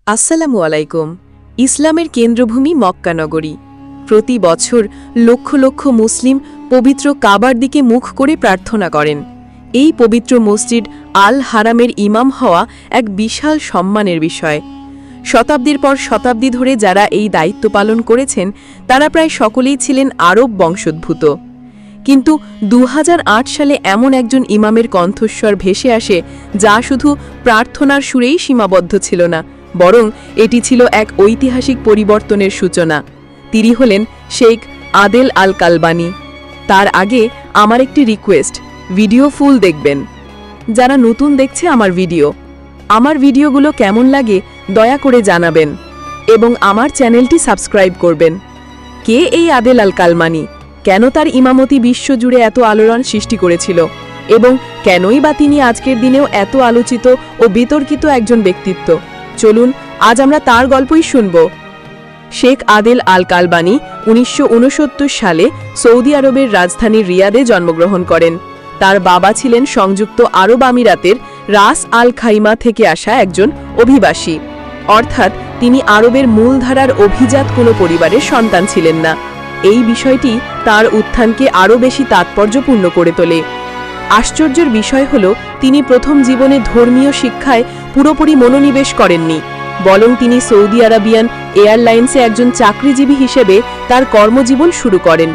আসসালামু আলাইকুম। ইসলামের কেন্দ্রভূমি মক্কা নগরী। প্রতি বছর লক্ষ লক্ষ মুসলিম পবিত্র কাবার দিকে মুখ করে প্রার্থনা করেন। এই পবিত্র মসজিদ আল হারামের ইমাম হওয়া এক বিশাল সম্মানের বিষয়। শতাব্দীর পর শতাব্দী ধরে যারা এই দায়িত্ব পালন করেছেন তারা প্রায় সকলেই ছিলেন আরব বংশোদ্ভূত। কিন্তু ২০০৮ সালে এমন একজন ইমামের কণ্ঠস্বর ভেসে আসে যা শুধু প্রার্থনার সুরেই সীমাবদ্ধ ছিল না, বরং এটি ছিল এক ঐতিহাসিক পরিবর্তনের সূচনা। তিনি হলেন শেখ আদেল আল কালবানী। তার আগে আমার একটি রিকোয়েস্ট, ভিডিও ফুল দেখবেন। যারা নতুন দেখছে আমার ভিডিওগুলো কেমন লাগে দয়া করে জানাবেন এবং আমার চ্যানেলটি সাবস্ক্রাইব করবেন। কে এই আদেল আল কালবানী? কেন তার ইমামতি বিশ্বজুড়ে এত আলোড়ন সৃষ্টি করেছিল এবং কেনই বা তিনি আজকের দিনেও এত আলোচিত ও বিতর্কিত একজন ব্যক্তিত্ব? চলুন আজ আমরা তার গল্পই শুনব। শেখ আদেল আল কালবানী ১৯৬৯ সালে সৌদি আরবের রাজধানী রিয়াদে জন্মগ্রহণ করেন। তার বাবা ছিলেন সংযুক্ত আরব আমিরাতের রাস আল খাইমা থেকে আসা একজন অভিবাসী, অর্থাৎ তিনি আরবের মূলধারার অভিজাত কোনো পরিবারের সন্তান ছিলেন না। এই বিষয়টি তার উত্থানকে আরও বেশি তাৎপর্যপূর্ণ করে তোলে। আশ্চর্যের বিষয় হল তিনি প্রথম জীবনে ধর্মীয় শিক্ষায় পুরোপুরি মনোনিবেশ করেননি, বরং তিনি সৌদি আরবিয়ান এয়ারলাইন্সে একজন চাকরিজীবী হিসেবে তার কর্মজীবন শুরু করেন।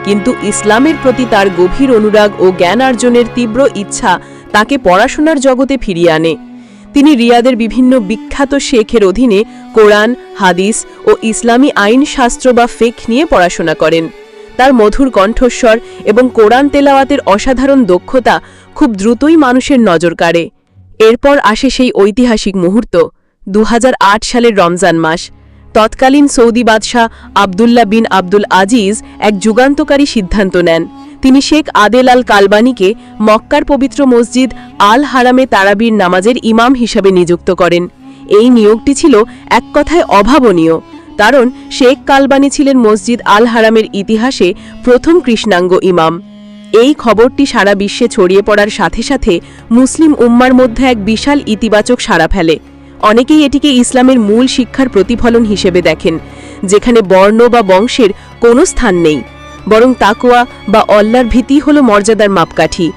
কিন্তু ইসলামের প্রতি তার গভীর অনুরাগ ও জ্ঞান অর্জনের তীব্র ইচ্ছা তাকে পড়াশোনার জগতে ফিরিয়ে আনে। তিনি রিয়াদের বিভিন্ন বিখ্যাত শেখের অধীনে কোরআন, হাদিস ও ইসলামী আইনশাস্ত্র বা ফিকহ নিয়ে পড়াশোনা করেন। তার মধুর কণ্ঠস্বর এবং কোরআন তেলাওয়াতের অসাধারণ দক্ষতা খুব দ্রুতই মানুষের নজর কাড়ে। এরপর আসে সেই ঐতিহাসিক মুহূর্ত, ২০০৮ সালের রমজান মাস। তৎকালীন সৌদি বাদশাহ আবদুল্লাহ বিন আব্দুল আজিজ এক যুগান্তকারী সিদ্ধান্ত নেন। তিনি শেখ আদেল আল কালবানীকে মক্কার পবিত্র মসজিদ আল হারামে তারাবির নামাজের ইমাম হিসাবে নিযুক্ত করেন। এই নিয়োগটি ছিল এক কথায় অভাবনীয়, কারণ শেখ কালবানী ছিলেন মসজিদ আল হারামের ইতিহাসে প্রথম কৃষ্ণাঙ্গ ইমাম। এই খবরটি সারা বিশ্বে ছড়িয়ে পড়ার সাথে সাথে মুসলিম উম্মার মধ্যে এক বিশাল ইতিবাচক সাড়া ফেলে। অনেকেই এটিকে ইসলামের মূল শিক্ষার প্রতিফলন হিসেবে দেখেন, যেখানে বর্ণ বা বংশের কোনো স্থান নেই, বরং তাকওয়া বা আল্লাহর ভীতি হল মর্যাদার মাপকাঠি।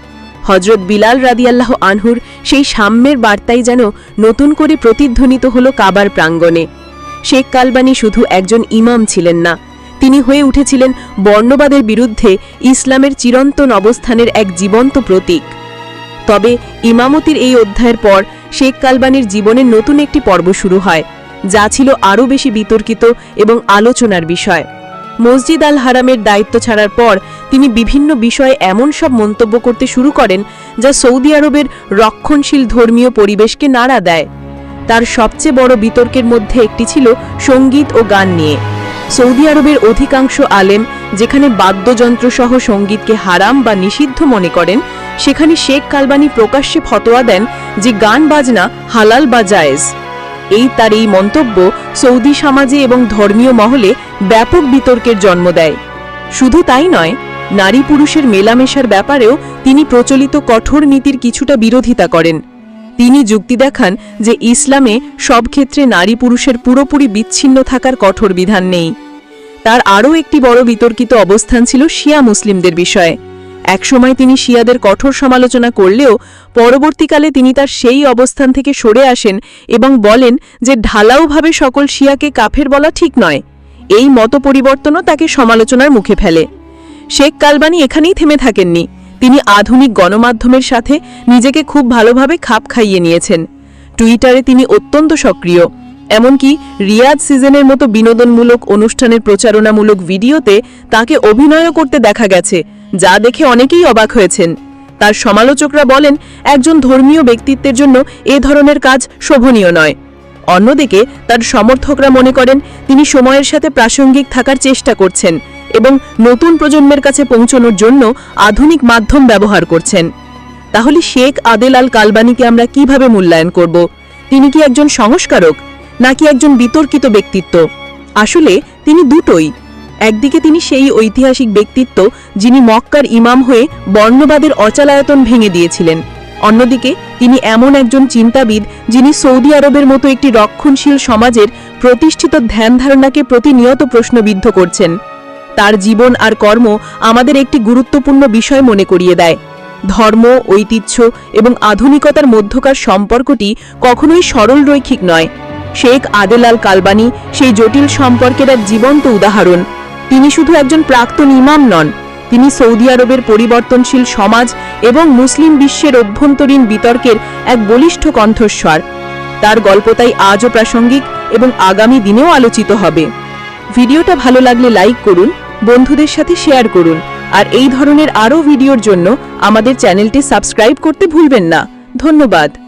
হযরত বিলাল রাদিয়াল্লাহু আনহুর সেই সাম্যের বার্তাই যেন নতুন করে প্রতিধ্বনিত হল কাবার প্রাঙ্গণে। শেখ কালবানী শুধু একজন ইমাম ছিলেন না, তিনি হয়ে উঠেছিলেন বর্ণবাদের বিরুদ্ধে ইসলামের চিরন্তন অবস্থানের এক জীবন্ত প্রতীক। তবে ইমামতির এই অধ্যায়ের পর শেখ কালবানীর জীবনের নতুন একটি পর্ব শুরু হয়, যা ছিল আরও বেশি বিতর্কিত এবং আলোচনার বিষয়। মসজিদ আল হারামের দায়িত্ব ছাড়ার পর তিনি বিভিন্ন বিষয়ে এমন সব মন্তব্য করতে শুরু করেন যা সৌদি আরবের রক্ষণশীল ধর্মীয় পরিবেশকে নাড়া দেয়। তার সবচেয়ে বড় বিতর্কের মধ্যে একটি ছিল সঙ্গীত ও গান নিয়ে। সৌদি আরবের অধিকাংশ আলেম যেখানে বাদ্যযন্ত্রসহ সঙ্গীতকে হারাম বা নিষিদ্ধ মনে করেন, সেখানে শেখ কালবানী প্রকাশ্যে ফতোয়া দেন যে গান বাজনা হালাল বা জায়েজ। তার এই মন্তব্য সৌদি সমাজে এবং ধর্মীয় মহলে ব্যাপক বিতর্কের জন্ম দেয়। শুধু তাই নয়, নারী পুরুষের মেলামেশার ব্যাপারেও তিনি প্রচলিত কঠোর নীতির কিছুটা বিরোধিতা করেন। তিনি যুক্তি দেখান যে ইসলামে সব ক্ষেত্রে নারী পুরুষের পুরোপুরি বিচ্ছিন্ন থাকার কঠোর বিধান নেই। তার আরও একটি বড় বিতর্কিত অবস্থান ছিল শিয়া মুসলিমদের বিষয়ে। একসময় তিনি শিয়াদের কঠোর সমালোচনা করলেও পরবর্তীকালে তিনি তার সেই অবস্থান থেকে সরে আসেন এবং বলেন যে ঢালাওভাবে সকল শিয়াকে কাফের বলা ঠিক নয়। এই মত পরিবর্তনও তাকে সমালোচনার মুখে ফেলে। শেখ কালবানী এখানেই থেমে থাকেননি, তিনি আধুনিক গণমাধ্যমের সাথে নিজেকে খুব ভালোভাবে খাপ খাইয়ে নিয়েছেন। টুইটারে তিনি অত্যন্ত সক্রিয়, এমনকি রিয়াদ সিজনের মতো বিনোদনমূলক অনুষ্ঠানের প্রচারণামূলক ভিডিওতে তাকে অভিনয়ও করতে দেখা গেছে, যা দেখে অনেকেই অবাক হয়েছেন। তার সমালোচকরা বলেন একজন ধর্মীয় ব্যক্তিত্বের জন্য এ ধরনের কাজ শোভনীয় নয়। অন্যদিকে তার সমর্থকরা মনে করেন তিনি সময়ের সাথে প্রাসঙ্গিক থাকার চেষ্টা করছেন এবং নতুন প্রজন্মের কাছে পৌঁছানোর জন্য আধুনিক মাধ্যম ব্যবহার করছেন। তাহলে শেখ আদেল আল কালবানীকে আমরা কিভাবে মূল্যায়ন করব? তিনি কি একজন সংস্কারক নাকি একজন বিতর্কিত ব্যক্তিত্ব? আসলে তিনি দুটোই। একদিকে তিনি সেই ঐতিহাসিক ব্যক্তিত্ব যিনি মক্কার ইমাম হয়ে বর্ণবাদের অচলায়তন ভেঙে দিয়েছিলেন, অন্যদিকে তিনি এমন একজন চিন্তাবিদ যিনি সৌদি আরবের মতো একটি রক্ষণশীল সমাজের প্রতিষ্ঠিত ধ্যান ধারণাকে প্রতিনিয়ত প্রশ্নবিদ্ধ করছেন। তার জীবন আর কর্ম আমাদের একটি গুরুত্বপূর্ণ বিষয় মনে করিয়ে দেয়। ধর্ম, ঐতিহ্য এবং আধুনিকতার মধ্যকার সম্পর্কটি কখনোই সরল রৈখিক নয়। শেখ আদেল আল কালবানি সেই জটিল সম্পর্কের এক জীবন্ত উদাহরণ। তিনি শুধু একজন প্রাক্তন ইমাম নন, তিনি সৌদি আরবের পরিবর্তনশীল সমাজ এবং মুসলিম বিশ্বের অভ্যন্তরীণ বিতর্কের এক বলিষ্ঠ কণ্ঠস্বর। তার গল্প তাই আজও প্রাসঙ্গিক এবং আগামী দিনেও আলোচিত হবে। ভিডিওটা ভালো লাগলে লাইক করুন, বন্ধুদের সাথে শেয়ার করুন, আর এই ধরনের আরও ভিডিওর জন্য আমাদের চ্যানেলটি সাবস্ক্রাইব করতে ভুলবেন না। ধন্যবাদ।